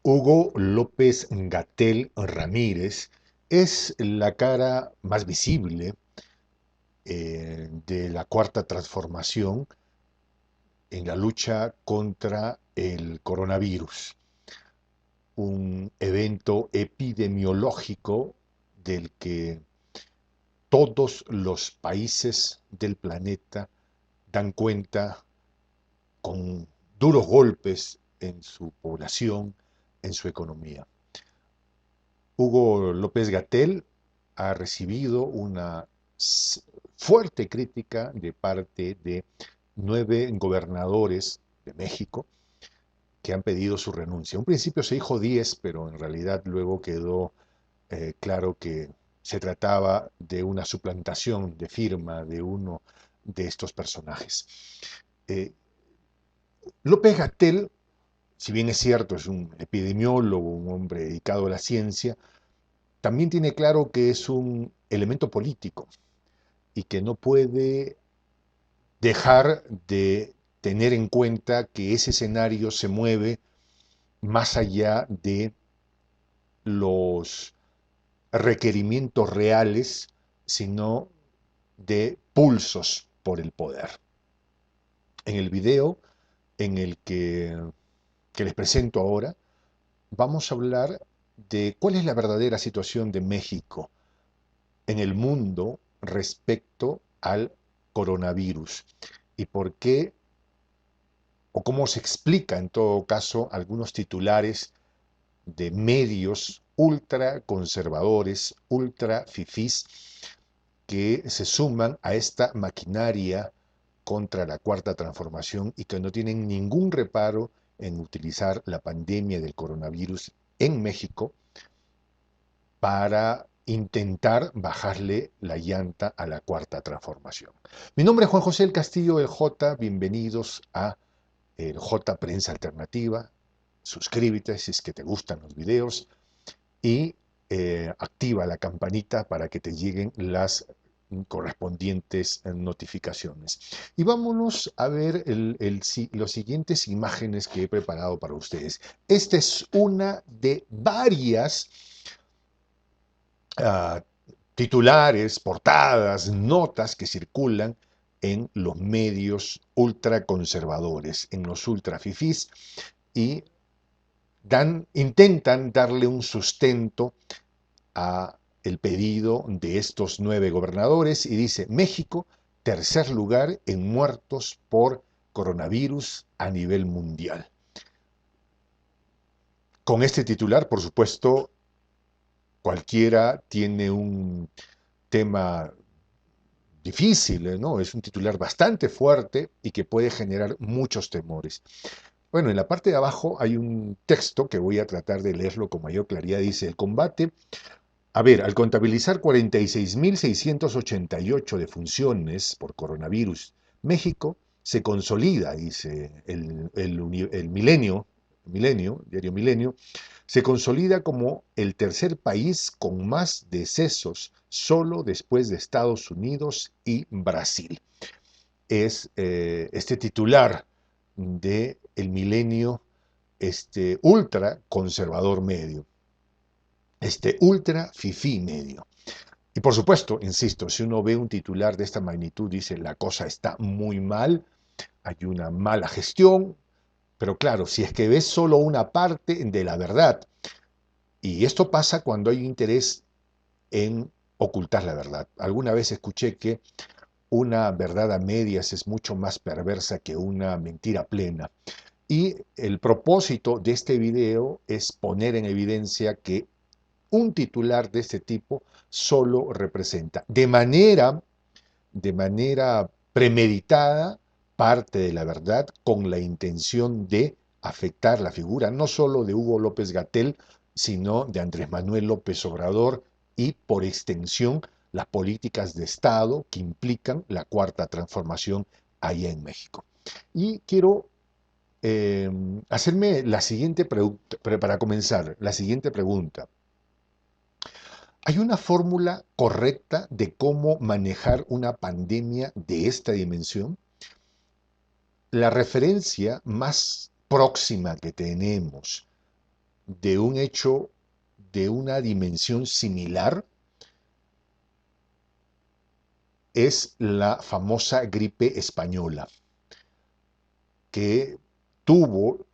Hugo López-Gatell Ramírez es la cara más visible de la Cuarta Transformación en la lucha contra el coronavirus, un evento epidemiológico del que todos los países del planeta dan cuenta con duros golpes en su población, en su economía. Hugo López-Gatell ha recibido una fuerte crítica de parte de 9 gobernadores de México que han pedido su renuncia. Un principio se dijo 10, pero en realidad luego quedó claro que se trataba de una suplantación de firma de uno de estos personajes. Eh, López-Gatell, si bien es cierto, es un epidemiólogo, un hombre dedicado a la ciencia, también tiene claro que es un elemento político y que no puede dejar de tener en cuenta que ese escenario se mueve más allá de los requerimientos reales, sino de pulsos por el poder. En el video en el que les presento ahora, vamos a hablar de cuál es la verdadera situación de México en el mundo respecto al coronavirus y por qué o cómo se explica en todo caso algunos titulares de medios ultra conservadores, ultra fifís, que se suman a esta maquinaria contra la cuarta transformación y que no tienen ningún reparo en utilizar la pandemia del coronavirus en México para intentar bajarle la llanta a la cuarta transformación. Mi nombre es Juan José El Castillo, el J. Bienvenidos a el J Prensa Alternativa. Suscríbete si es que te gustan los videos y activa la campanita para que te lleguen las correspondientes notificaciones. Y vámonos a ver las siguientes imágenes que he preparado para ustedes. Esta es una de varias uh, titulares, portadas, notas que circulan en los medios ultraconservadores, en los ultrafifís, y intentan darle un sustento a el pedido de estos 9 gobernadores y dice: México, tercer lugar en muertos por coronavirus a nivel mundial. Con este titular, por supuesto, cualquiera tiene un tema difícil, ¿no? Es un titular bastante fuerte y que puede generar muchos temores. Bueno, en la parte de abajo hay un texto que voy a tratar de leerlo con mayor claridad. Dice: el combate, al contabilizar 46.688 defunciones por coronavirus, México se consolida, dice el diario Milenio, se consolida como el tercer país con más decesos, solo después de Estados Unidos y Brasil. Es este titular de El Milenio, este ultra conservador medio, este ultra fifí medio. Y por supuesto, insisto, si uno ve un titular de esta magnitud, dice la cosa está muy mal, hay una mala gestión, pero claro, si es que ves solo una parte de la verdad, y esto pasa cuando hay interés en ocultar la verdad. Alguna vez escuché que una verdad a medias es mucho más perversa que una mentira plena. Y el propósito de este video es poner en evidencia que un titular de este tipo solo representa de manera premeditada parte de la verdad con la intención de afectar la figura no solo de Hugo López-Gatell, sino de Andrés Manuel López Obrador y por extensión las políticas de Estado que implican la cuarta transformación allá en México. Y quiero hacerme la siguiente pregunta, para comenzar, la siguiente pregunta. ¿Hay una fórmula correcta de cómo manejar una pandemia de esta dimensión? La referencia más próxima que tenemos de un hecho de una dimensión similar es la famosa gripe española, que tuvo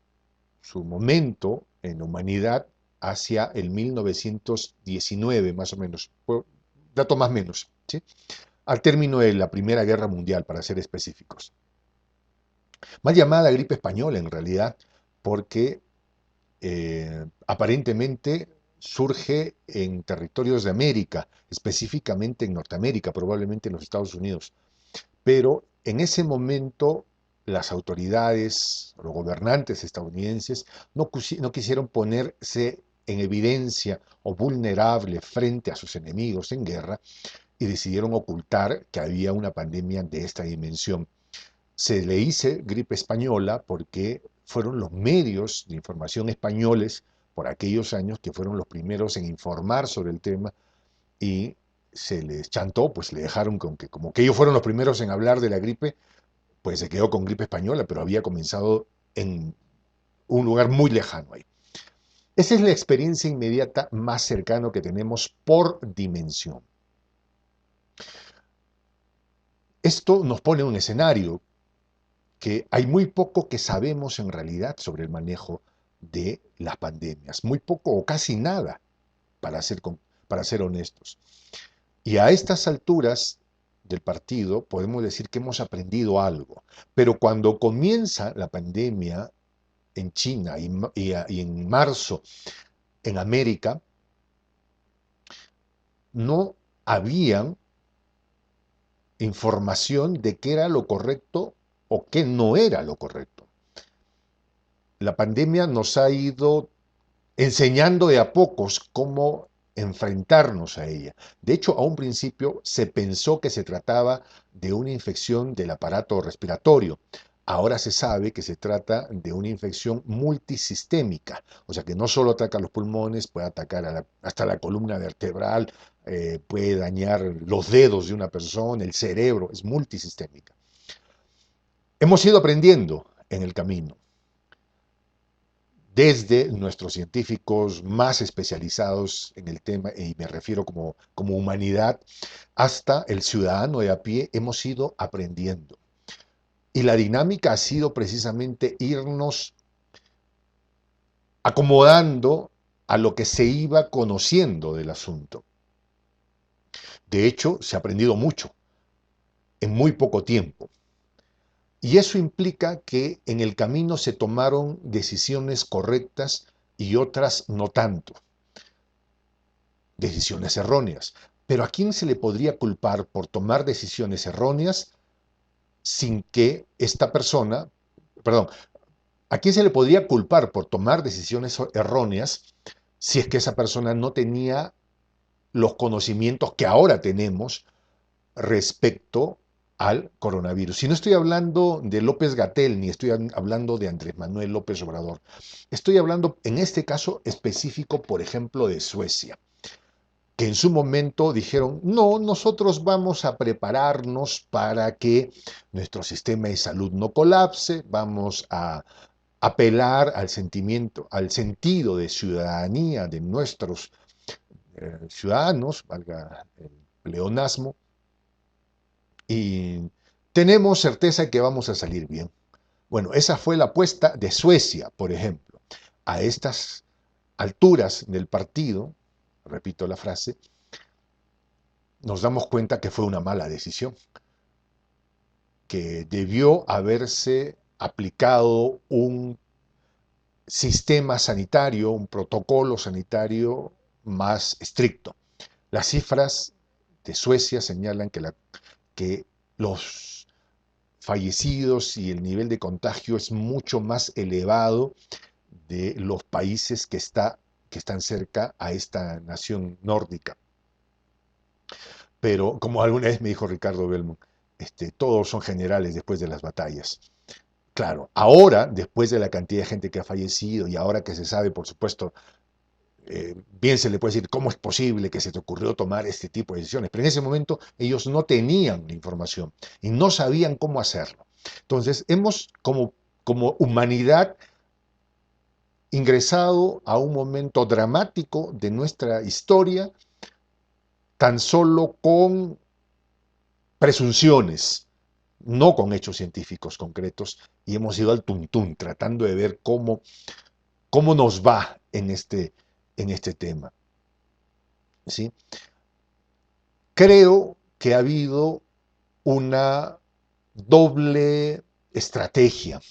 su momento en la humanidad hacia el 1919, más o menos, dato más o menos, ¿sí? Al término de la Primera Guerra Mundial, para ser específicos. Mal llamada gripe española, en realidad, porque aparentemente surge en territorios de América, específicamente en Norteamérica, probablemente en los Estados Unidos. Pero en ese momento las autoridades, los gobernantes estadounidenses no quisieron ponerse en evidencia o vulnerable frente a sus enemigos en guerra y decidieron ocultar que había una pandemia de esta dimensión. Se le dice gripe española porque fueron los medios de información españoles por aquellos años que fueron los primeros en informar sobre el tema y se les chantó, pues le dejaron con que como que ellos fueron los primeros en hablar de la gripe, pues se quedó con gripe española, pero había comenzado en un lugar muy lejano ahí. Esa es la experiencia inmediata más cercana que tenemos por dimensión. Esto nos pone un escenario que hay muy poco que sabemos en realidad sobre el manejo de las pandemias, muy poco o casi nada, para ser honestos. Y a estas alturas del partido podemos decir que hemos aprendido algo, pero cuando comienza la pandemia en China y en marzo en América, no habían información de qué era lo correcto o qué no era lo correcto. La pandemia nos ha ido enseñando de a pocos cómo enfrentarnos a ella. De hecho, a un principio se pensó que se trataba de una infección del aparato respiratorio. Ahora se sabe que se trata de una infección multisistémica, o sea que no solo ataca los pulmones, puede atacar hasta la columna vertebral, puede dañar los dedos de una persona, el cerebro, es multisistémica. Hemos ido aprendiendo en el camino desde nuestros científicos más especializados en el tema, y me refiero como humanidad, hasta el ciudadano de a pie, hemos ido aprendiendo. Y la dinámica ha sido precisamente irnos acomodando a lo que se iba conociendo del asunto. De hecho, se ha aprendido mucho en muy poco tiempo. Y eso implica que en el camino se tomaron decisiones correctas y otras no tanto. Decisiones erróneas. Pero ¿a quién se le podría culpar por tomar decisiones erróneas sin que esta persona, perdón, ¿a quién se le podría culpar por tomar decisiones erróneas si es que esa persona no tenía los conocimientos que ahora tenemos respecto al coronavirus? Y no estoy hablando de López-Gatell, ni estoy hablando de Andrés Manuel López Obrador. Estoy hablando, en este caso específico, por ejemplo, de Suecia, que en su momento dijeron, no, nosotros vamos a prepararnos para que nuestro sistema de salud no colapse, vamos a apelar al sentimiento, al sentido de ciudadanía de nuestros ciudadanos, valga el pleonasmo, y tenemos certeza de que vamos a salir bien. Bueno, esa fue la apuesta de Suecia, por ejemplo. A estas alturas del partido, repito la frase, nos damos cuenta que fue una mala decisión, que debió haberse aplicado un sistema sanitario, un protocolo sanitario más estricto. Las cifras de Suecia señalan que los fallecidos y el nivel de contagio es mucho más elevado de los países que están cerca a esta nación nórdica. Pero como alguna vez me dijo Ricardo Belmont, todos son generales después de las batallas. Claro, ahora, después de la cantidad de gente que ha fallecido y ahora que se sabe, por supuesto, bien se le puede decir cómo es posible que se te ocurrió tomar este tipo de decisiones, pero en ese momento ellos no tenían la información y no sabían cómo hacerlo. Entonces, hemos como humanidad ingresado a un momento dramático de nuestra historia tan solo con presunciones, no con hechos científicos concretos, y hemos ido al tuntún tratando de ver cómo nos va en este tema. ¿Sí? Creo que ha habido una doble estrategia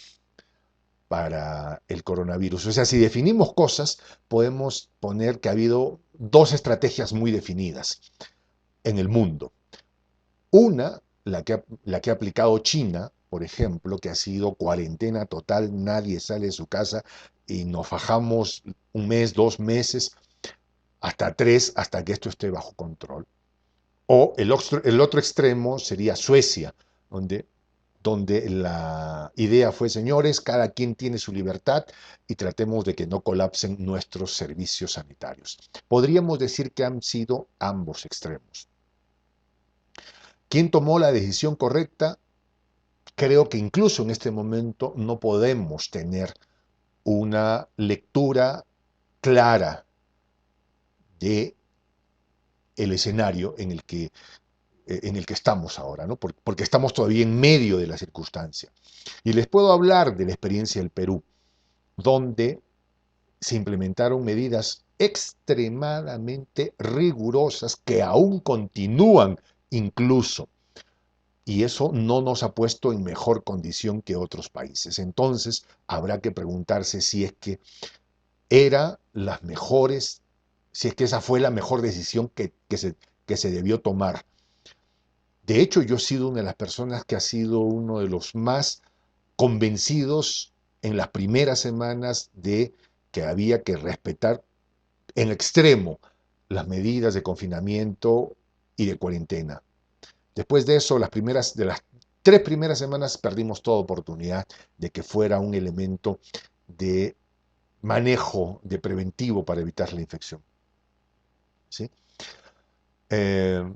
para el coronavirus. O sea, si definimos cosas, podemos poner que ha habido dos estrategias muy definidas en el mundo. Una, la que ha aplicado China, por ejemplo, que ha sido cuarentena total, nadie sale de su casa y nos fajamos un mes, 2 meses, hasta 3, hasta que esto esté bajo control. O el otro extremo sería Suecia, donde la idea fue, señores, cada quien tiene su libertad y tratemos de que no colapsen nuestros servicios sanitarios. Podríamos decir que han sido ambos extremos. ¿Quién tomó la decisión correcta? Creo que incluso en este momento no podemos tener una lectura clara de el escenario en el que estamos ahora, ¿no? Porque estamos todavía en medio de la circunstancia. Y les puedo hablar de la experiencia del Perú, donde se implementaron medidas extremadamente rigurosas que aún continúan incluso. Y eso no nos ha puesto en mejor condición que otros países. Entonces, habrá que preguntarse si es que era las mejores, si es que esa fue la mejor decisión que se debió tomar. De hecho, yo he sido una de las personas que ha sido uno de los más convencidos en las primeras semanas de que había que respetar en extremo las medidas de confinamiento y de cuarentena. Después de eso, de las 3 primeras semanas perdimos toda oportunidad de que fuera un elemento de manejo, de preventivo para evitar la infección. ¿Sí? Eh,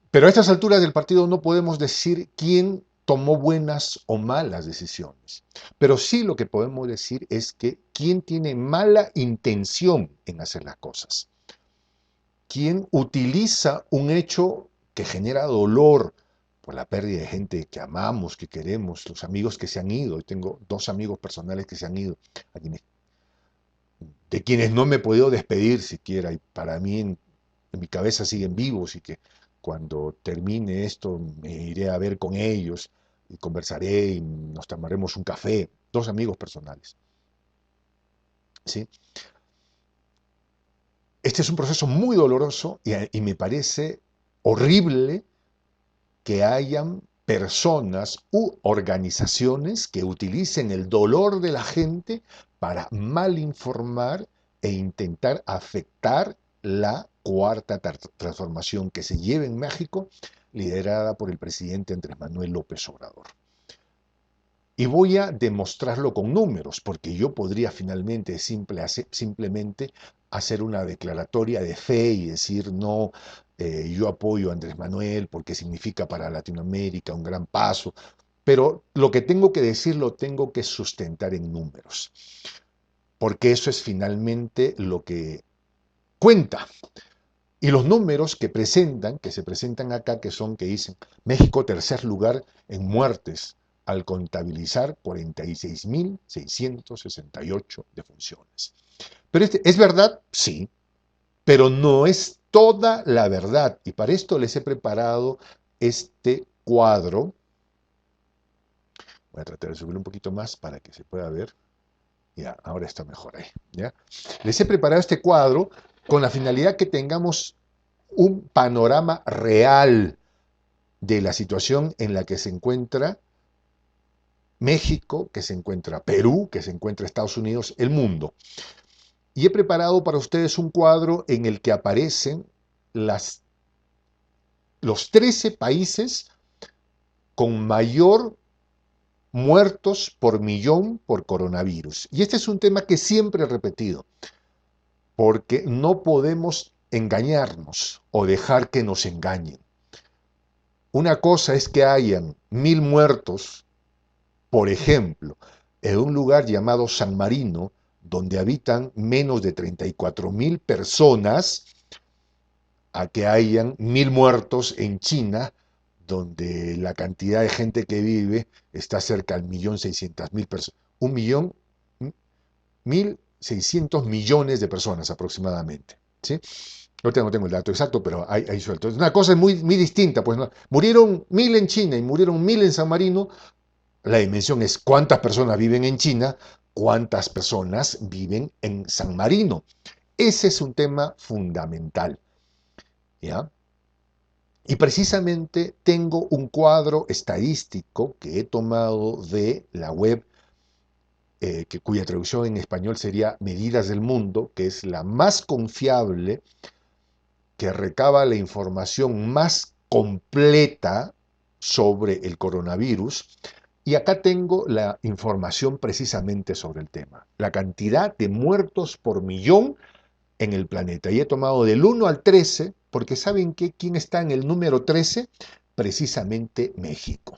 pero a estas alturas del partido no podemos decir quién tomó buenas o malas decisiones. Pero sí lo que podemos decir es que quién tiene mala intención en hacer las cosas. Quién utiliza un hecho que genera dolor por la pérdida de gente que amamos, que queremos, los amigos que se han ido. Yo tengo 2 amigos personales que se han ido, de quienes no me he podido despedir siquiera, y para mí en mi cabeza siguen vivos y que cuando termine esto me iré a ver con ellos y conversaré y nos tomaremos un café. 2 amigos personales. ¿Sí? Este es un proceso muy doloroso y me parece horrible que hayan personas u organizaciones que utilicen el dolor de la gente para malinformar e intentar afectar la cuarta transformación que se lleva en México, liderada por el presidente Andrés Manuel López Obrador. Y voy a demostrarlo con números, porque yo podría finalmente simplemente hacer una declaratoria de fe y decir, no, yo apoyo a Andrés Manuel porque significa para Latinoamérica un gran paso, pero lo que tengo que decir lo tengo que sustentar en números, porque eso es finalmente lo que cuenta. Y los números que se presentan acá, que dicen México tercer lugar en muertes, al contabilizar 46.668 defunciones. Pero ¿es verdad? Sí, pero no es toda la verdad. Y para esto les he preparado este cuadro. Voy a tratar de subir un poquito más para que se pueda ver. Ya, ahora está mejor ahí. ¿Ya? Les he preparado este cuadro con la finalidad que tengamos un panorama real de la situación en la que se encuentra México, que se encuentra Perú, que se encuentra Estados Unidos, el mundo. Y he preparado para ustedes un cuadro en el que aparecen los 13 países con mayor muertos por millón por coronavirus. Y este es un tema que siempre he repetido, porque no podemos engañarnos o dejar que nos engañen. Una cosa es que hayan 1000 muertos, por ejemplo, en un lugar llamado San Marino, donde habitan menos de 34.000 personas, a que hayan 1.000 muertos en China, donde la cantidad de gente que vive está cerca al 1.600.000 personas. 1.600.000.000 de personas aproximadamente. ¿Sí? Ahorita no tengo el dato exacto, pero hay suelto. Es una cosa muy, muy distinta. Pues, ¿no? Murieron 1.000 en China y murieron 1.000 en San Marino. La dimensión es cuántas personas viven en China, cuántas personas viven en San Marino. Ese es un tema fundamental. ¿Ya? Y precisamente tengo un cuadro estadístico que he tomado de la web, cuya traducción en español sería Medidas del Mundo, que es la más confiable, que recaba la información más completa sobre el coronavirus. Y acá tengo la información precisamente sobre el tema. La cantidad de muertos por millón en el planeta. Y he tomado del 1 al 13, porque ¿saben qué? ¿Quién está en el número 13? Precisamente México.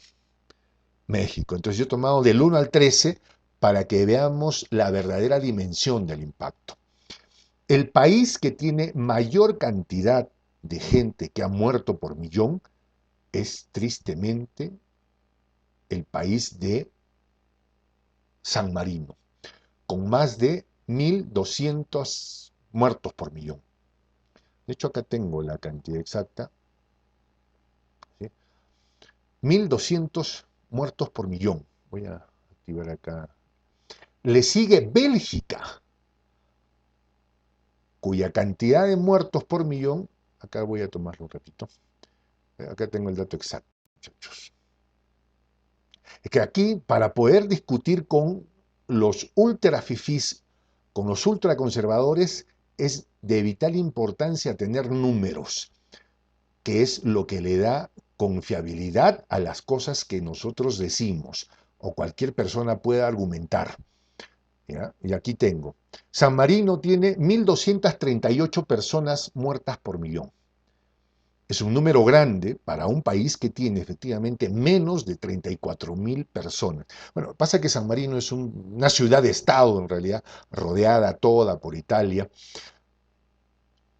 México. Entonces yo he tomado del 1 al 13 para que veamos la verdadera dimensión del impacto. El país que tiene mayor cantidad de gente que ha muerto por millón es tristemente el país de San Marino, con más de 1.200 muertos por millón. De hecho, acá tengo la cantidad exacta. ¿Sí? 1.200 muertos por millón. Voy a activar acá. Le sigue Bélgica, cuya cantidad de muertos por millón, acá voy a tomarlo, repito. Acá tengo el dato exacto, muchachos. Es que aquí, para poder discutir con los ultrafifís, con los ultraconservadores, es de vital importancia tener números, que es lo que le da confiabilidad a las cosas que nosotros decimos o cualquier persona pueda argumentar. ¿Ya? Y aquí tengo. San Marino tiene 1.238 personas muertas por millón. Es un número grande para un país que tiene efectivamente menos de 34.000 personas. Bueno, pasa que San Marino es una ciudad-estado en realidad, rodeada toda por Italia.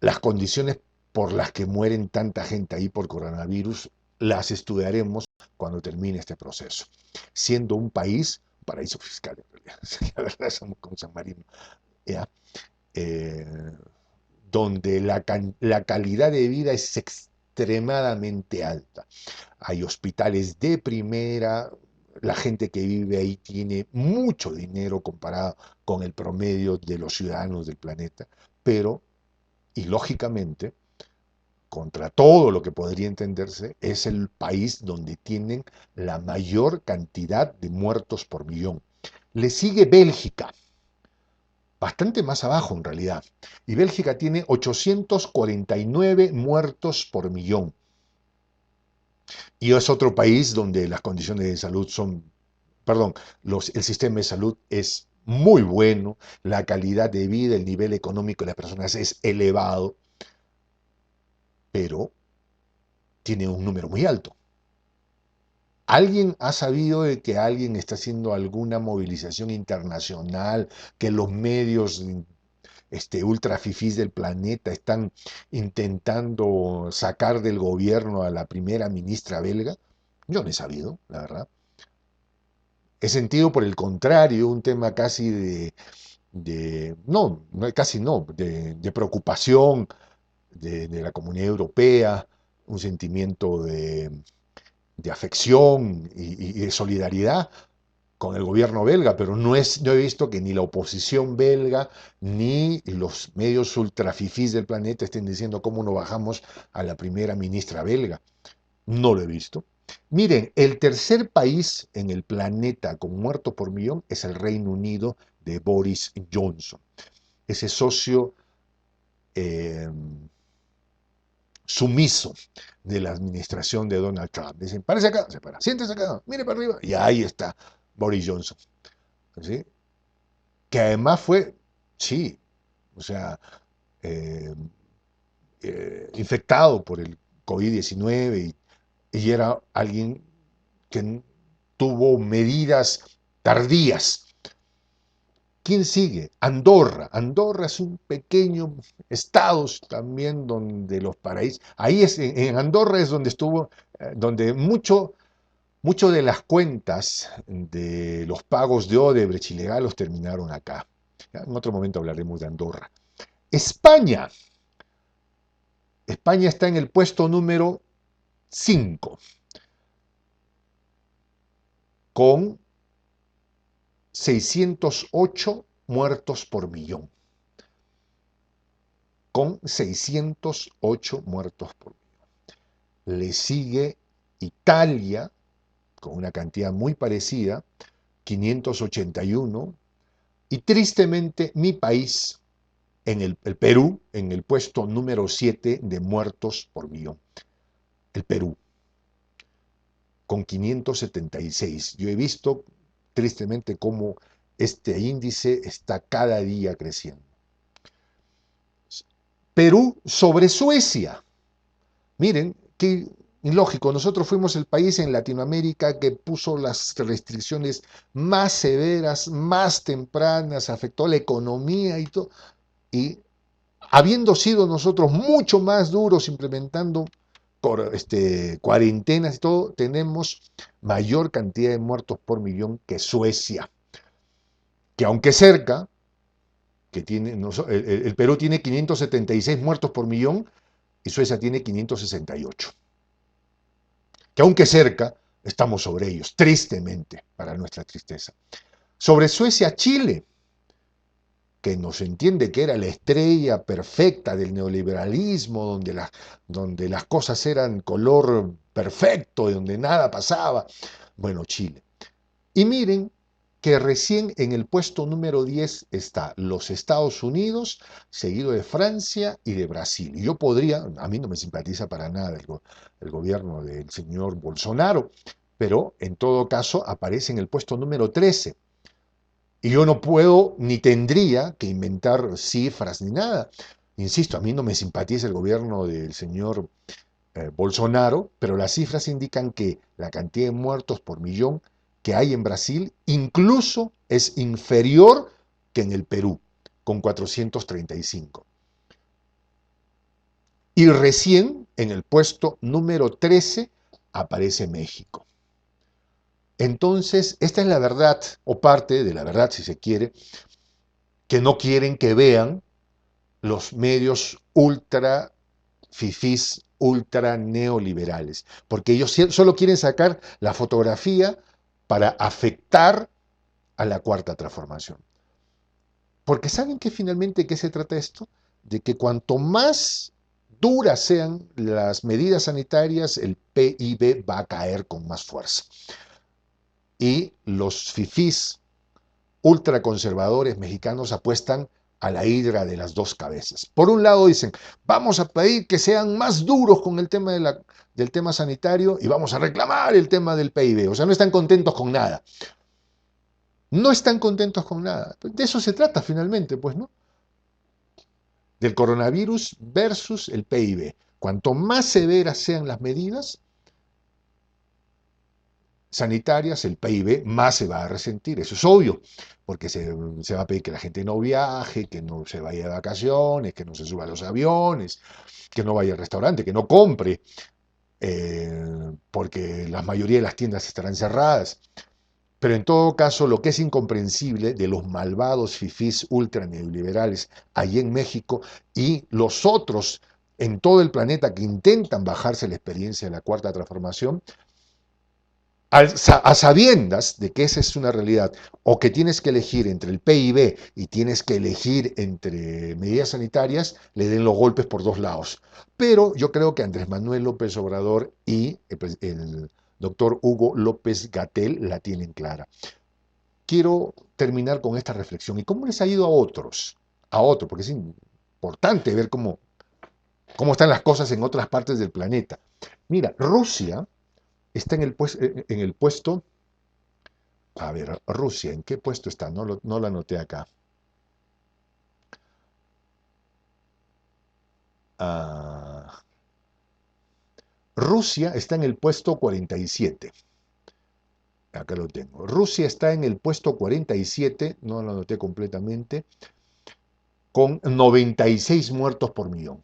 Las condiciones por las que mueren tanta gente ahí por coronavirus las estudiaremos cuando termine este proceso. Siendo un país, paraíso fiscal en realidad, la verdad somos como San Marino, ¿ya? Eh, donde la calidad de vida es extremadamente alta. Hay hospitales de primera, la gente que vive ahí tiene mucho dinero comparado con el promedio de los ciudadanos del planeta, pero, y lógicamente, contra todo lo que podría entenderse, es el país donde tienen la mayor cantidad de muertos por millón. Le sigue Bélgica, bastante más abajo en realidad. Y Bélgica tiene 849 muertos por millón. Y es otro país donde las condiciones de salud son, perdón, el sistema de salud es muy bueno, la calidad de vida, el nivel económico de las personas es elevado, pero tiene un número muy alto. ¿Alguien ha sabido de que alguien está haciendo alguna movilización internacional, que los medios ultra fifís del planeta están intentando sacar del gobierno a la primera ministra belga? Yo no he sabido, la verdad. He sentido, por el contrario, un tema casi casi no, de preocupación de la Comunidad Europea, un sentimiento de afección y de solidaridad con el gobierno belga, pero no he visto que ni la oposición belga ni los medios ultrafifís del planeta estén diciendo cómo no bajamos a la primera ministra belga. No lo he visto. Miren, el tercer país en el planeta con muertos por millón es el Reino Unido de Boris Johnson, ese socio eh, sumiso de la administración de Donald Trump. Dicen, párese acá, se para, siéntese acá, mire para arriba, y ahí está Boris Johnson. ¿Sí? Que además fue, sí, o sea, eh, infectado por el COVID-19 y era alguien que tuvo medidas tardías ¿Quién sigue? Andorra. Andorra es un pequeño estado también donde los paraísos. Ahí es, en Andorra es donde estuvo, donde mucho de las cuentas de los pagos de Odebrecht ilegalos terminaron acá. Ya, en otro momento hablaremos de Andorra. España. España está en el puesto número 5, con 608 muertos por millón. Con 608 muertos por millón. Le sigue Italia, con una cantidad muy parecida, 581, y tristemente mi país, en el Perú, en el puesto número 7 de muertos por millón. El Perú, con 576. Yo he visto tristemente cómo este índice está cada día creciendo. Perú sobre Suecia. Miren, qué ilógico. Nosotros fuimos el país en Latinoamérica que puso las restricciones más severas, más tempranas, afectó la economía y todo. Y habiendo sido nosotros mucho más duros implementando cuarentenas y todo, tenemos mayor cantidad de muertos por millón que Suecia, que aunque cerca, que tiene, el Perú tiene 576 muertos por millón y Suecia tiene 568. Que aunque cerca, estamos sobre ellos, tristemente, para nuestra tristeza. Sobre Suecia, Chile, que nos entiende que era la estrella perfecta del neoliberalismo, donde las cosas eran color perfecto, y donde nada pasaba. Bueno, Chile. Y miren que recién en el puesto número 10 está los Estados Unidos, seguido de Francia y de Brasil. Y yo podría, a mí no me simpatiza para nada el gobierno del señor Bolsonaro, pero en todo caso aparece en el puesto número 13. Y yo no puedo ni tendría que inventar cifras ni nada. Insisto, a mí no me simpatiza el gobierno del señor Bolsonaro, pero las cifras indican que la cantidad de muertos por millón que hay en Brasil incluso es inferior que en el Perú, con 435. Y recién en el puesto número 13 aparece México. Entonces, esta es la verdad, o parte de la verdad, si se quiere, que no quieren que vean los medios ultra fifís, ultra neoliberales, porque ellos solo quieren sacar la fotografía para afectar a la cuarta transformación. Porque ¿saben que finalmente qué se trata esto? De que cuanto más duras sean las medidas sanitarias, el PIB va a caer con más fuerza. Y los fifís ultraconservadores mexicanos apuestan a la hidra de las dos cabezas. Por un lado dicen, vamos a pedir que sean más duros con el tema del tema sanitario y vamos a reclamar el tema del PIB. O sea, no están contentos con nada. No están contentos con nada. De eso se trata finalmente, pues, ¿no? Del coronavirus versus el PIB. Cuanto más severas sean las medidas sanitarias, el PIB más se va a resentir. Eso es obvio, porque se va a pedir que la gente no viaje, que no se vaya de vacaciones, que no se suba a los aviones, que no vaya al restaurante, que no compre, porque la mayoría de las tiendas estarán cerradas. Pero en todo caso, lo que es incomprensible de los malvados fifís ultra neoliberales allí en México y los otros en todo el planeta que intentan bajarse la experiencia de la cuarta transformación, a sabiendas de que esa es una realidad, o que tienes que elegir entre el PIB y tienes que elegir entre medidas sanitarias, le den los golpes por dos lados. Pero yo creo que Andrés Manuel López Obrador y el doctor Hugo López Gatell la tienen clara. Quiero terminar con esta reflexión. ¿Y cómo les ha ido a otros? A otros, porque es importante ver cómo están las cosas en otras partes del planeta. Mira, Rusia está en el puesto, a ver, Rusia, ¿en qué puesto está? No lo anoté acá. Ah, Rusia está en el puesto 47. acá lo tengo. Rusia está en el puesto 47, no lo anoté completamente, con 96 muertos por millón.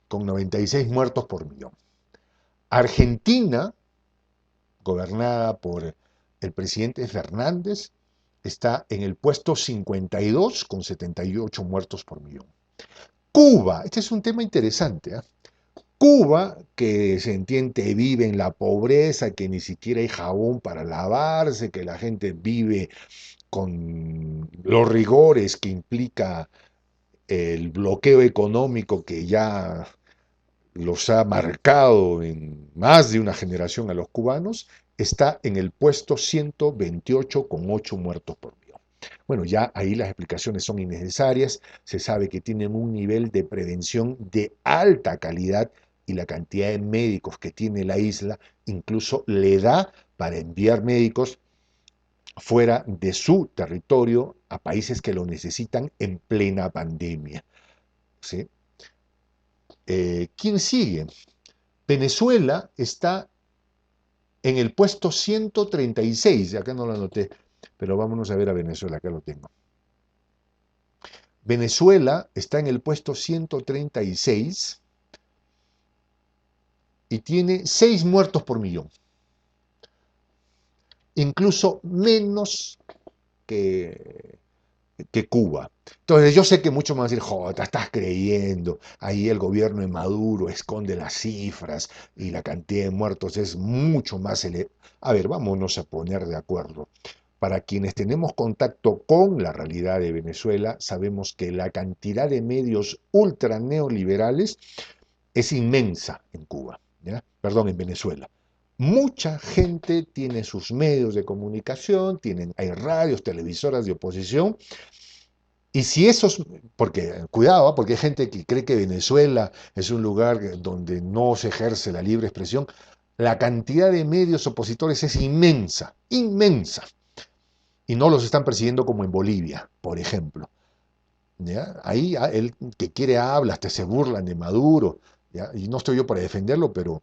Con 96 muertos por millón. Argentina, gobernada por el presidente Fernández, está en el puesto 52 con 78 muertos por millón. Cuba, este es un tema interesante, ¿eh? Cuba, que se entiende vive en la pobreza, que ni siquiera hay jabón para lavarse, que la gente vive con los rigores que implica el bloqueo económico que ya los ha marcado en más de una generación a los cubanos, está en el puesto 128 con 8 muertos por millón. Bueno, ya ahí las explicaciones son innecesarias, se sabe que tienen un nivel de prevención de alta calidad y la cantidad de médicos que tiene la isla incluso le da para enviar médicos fuera de su territorio a países que lo necesitan en plena pandemia. ¿Sí? ¿Quién sigue? Venezuela está en el puesto 136, acá no lo anoté, pero vámonos a ver a Venezuela, acá lo tengo. Venezuela está en el puesto 136 y tiene 6 muertos por millón, incluso menos que Cuba. Entonces yo sé que muchos van a decir, joder, estás creyendo, ahí el gobierno de Maduro esconde las cifras y la cantidad de muertos es mucho más elevada. A ver, vámonos a poner de acuerdo. Para quienes tenemos contacto con la realidad de Venezuela, sabemos que la cantidad de medios ultra neoliberales es inmensa en Cuba, ¿ya? Perdón, en Venezuela. Mucha gente tiene sus medios de comunicación, hay radios, televisoras de oposición, y si esos, porque cuidado, porque hay gente que cree que Venezuela es un lugar donde no se ejerce la libre expresión, la cantidad de medios opositores es inmensa, inmensa, y no los están persiguiendo como en Bolivia, por ejemplo. ¿Ya? Ahí el que quiere habla, hasta se burlan de Maduro, ¿ya? Y no estoy yo para defenderlo, pero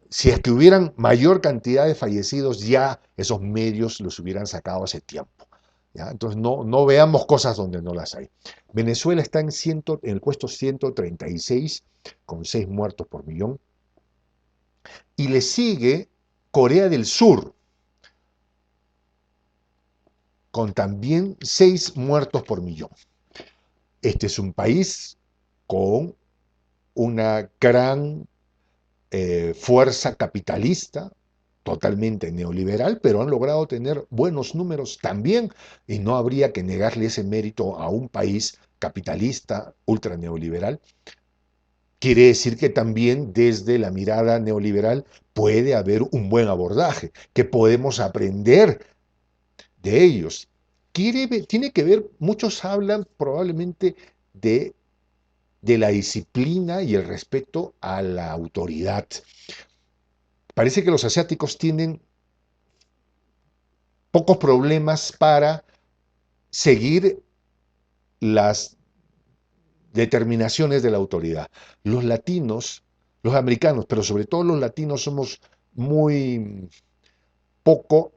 si es que hubieran mayor cantidad de fallecidos, ya esos medios los hubieran sacado hace tiempo. ¿Ya? Entonces no veamos cosas donde no las hay. Venezuela está en el puesto 136 con 6 muertos por millón y le sigue Corea del Sur con también 6 muertos por millón. Este es un país con una gran fuerza capitalista, totalmente neoliberal, pero han logrado tener buenos números también y no habría que negarle ese mérito a un país capitalista, ultra neoliberal. Quiere decir que también desde la mirada neoliberal puede haber un buen abordaje, que podemos aprender de ellos. Tiene que ver, muchos hablan probablemente de la disciplina y el respeto a la autoridad. Parece que los asiáticos tienen pocos problemas para seguir las determinaciones de la autoridad. Los latinos, los americanos, pero sobre todo los latinos somos muy poco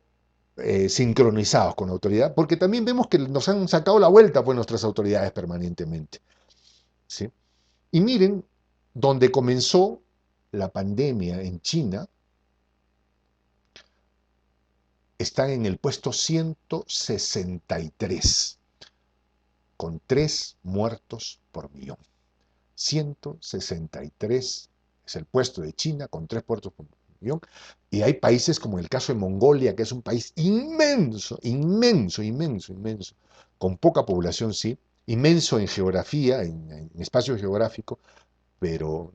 sincronizados con la autoridad, porque también vemos que nos han sacado la vuelta pues nuestras autoridades permanentemente. ¿Sí? Y miren, donde comenzó la pandemia en China, están en el puesto 163, con 3 muertos por millón. 163 es el puesto de China, con 3 muertos por millón. Y hay países como el caso de Mongolia, que es un país inmenso, inmenso, inmenso, inmenso, con poca población, sí, inmenso en geografía, en espacio geográfico, pero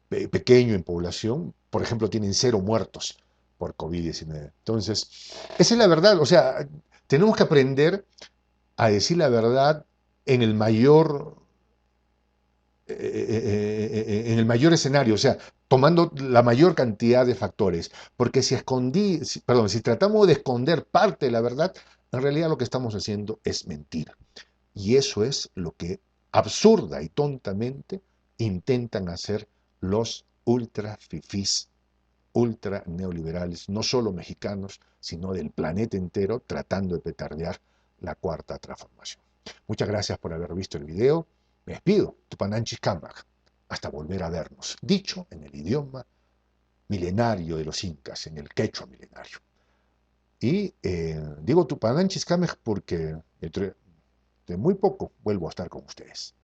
pequeño en población. Por ejemplo, tienen 0 muertos por COVID-19. Entonces, esa es la verdad. O sea, tenemos que aprender a decir la verdad en el mayor, en el mayor escenario, o sea, tomando la mayor cantidad de factores. Porque si tratamos de esconder parte de la verdad, en realidad lo que estamos haciendo es mentir. Y eso es lo que absurda y tontamente intentan hacer los ultra fifís ultra neoliberales, no solo mexicanos, sino del planeta entero, tratando de petardear la cuarta transformación. Muchas gracias por haber visto el video. Me despido, Tupananchis Cámac, hasta volver a vernos, dicho en el idioma milenario de los incas, en el quechua milenario. Y digo Tupananchis Cámac porque dentro de muy poco vuelvo a estar con ustedes.